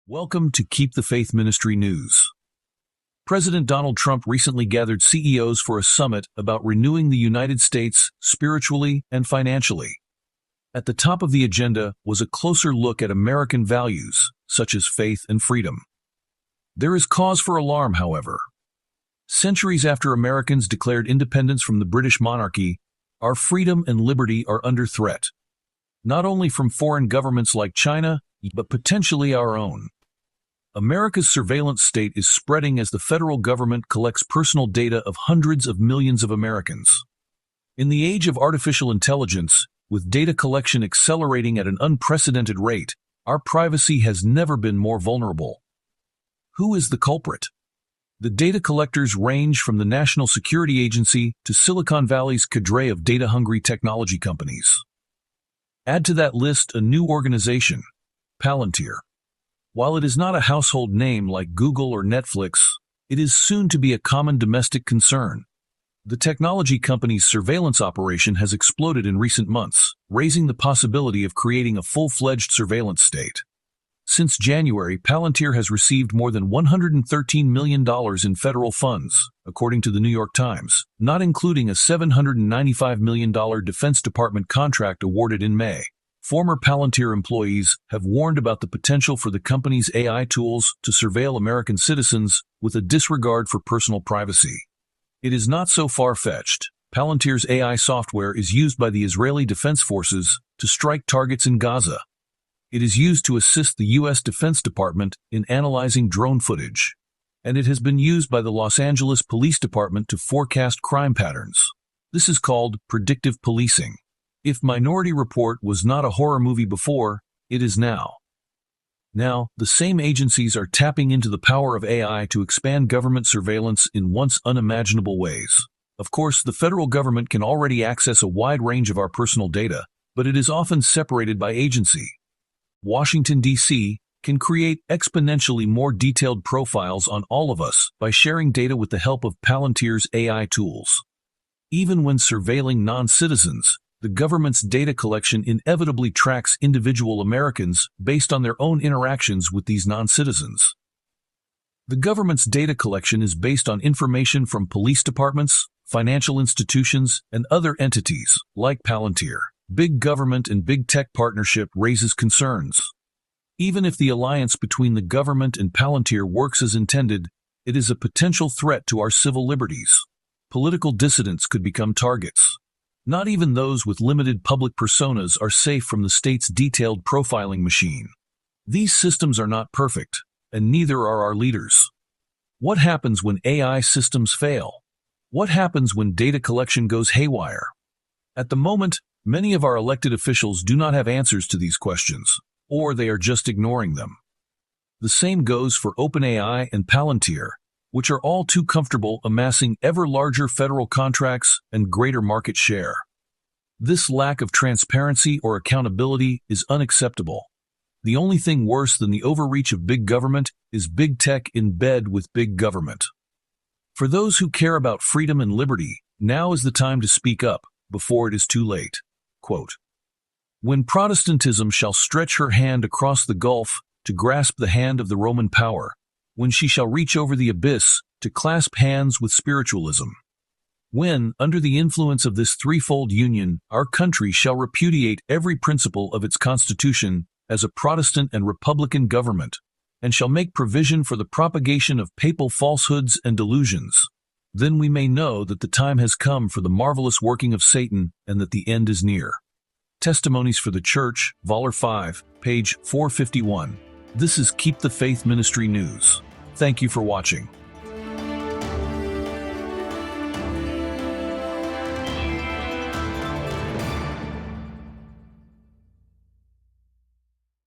Welcome to Keep the Faith Ministry News. President Donald Trump recently gathered CEOs for a summit about renewing the United States spiritually and financially. At the top of the agenda was a closer look at American values, such as faith and freedom. There is cause for alarm, however. Centuries after Americans declared independence from the British monarchy, our freedom and liberty are under threat. Not only from foreign governments like China, but potentially our own. America's surveillance state is spreading as the federal government collects personal data of hundreds of millions of Americans. In the age of artificial intelligence, with data collection accelerating at an unprecedented rate, our privacy has never been more vulnerable. Who is the culprit? The data collectors range from the National Security Agency to Silicon Valley's cadre of data-hungry technology companies. Add to that list a new organization, Palantir. While it is not a household name like Google or Netflix, it is soon to be a common domestic concern. The technology company's surveillance operation has exploded in recent months, raising the possibility of creating a full-fledged surveillance state. Since January, Palantir has received more than $113 million in federal funds, according to the New York Times, not including a $795 million Defense Department contract awarded in May. Former Palantir employees have warned about the potential for the company's AI tools to surveil American citizens with a disregard for personal privacy. It is not so far-fetched. Palantir's AI software is used by the Israeli Defense Forces to strike targets in Gaza. It is used to assist the U.S. Defense Department in analyzing drone footage. And it has been used by the Los Angeles Police Department to forecast crime patterns. This is called predictive policing. If Minority Report was not a horror movie before, it is now. Now, the same agencies are tapping into the power of AI to expand government surveillance in once unimaginable ways. Of course, the federal government can already access a wide range of our personal data, but it is often separated by agency. Washington, D.C., can create exponentially more detailed profiles on all of us by sharing data with the help of Palantir's AI tools. Even when surveilling non-citizens, the government's data collection inevitably tracks individual Americans based on their own interactions with these non-citizens. The government's data collection is based on information from police departments, financial institutions, and other entities, like Palantir. Big government and big tech partnership raises concerns. Even if the alliance between the government and Palantir works as intended, it is a potential threat to our civil liberties. Political dissidents could become targets. Not even those with limited public personas are safe from the state's detailed profiling machine. These systems are not perfect, and neither are our leaders. What happens when AI systems fail? What happens when data collection goes haywire? At the moment, many of our elected officials do not have answers to these questions, or they are just ignoring them. The same goes for OpenAI and Palantir, which are all too comfortable amassing ever larger federal contracts and greater market share. This lack of transparency or accountability is unacceptable. The only thing worse than the overreach of big government is big tech in bed with big government. For those who care about freedom and liberty, now is the time to speak up, before it is too late. Quote, "When Protestantism shall stretch her hand across the gulf to grasp the hand of the Roman power, when she shall reach over the abyss to clasp hands with spiritualism. When, under the influence of this threefold union, our country shall repudiate every principle of its constitution as a Protestant and Republican government, and shall make provision for the propagation of papal falsehoods and delusions, then we may know that the time has come for the marvelous working of Satan and that the end is near." Testimonies for the Church, Vol. 5, page 451. This is Keep the Faith Ministry News. Thank you for watching.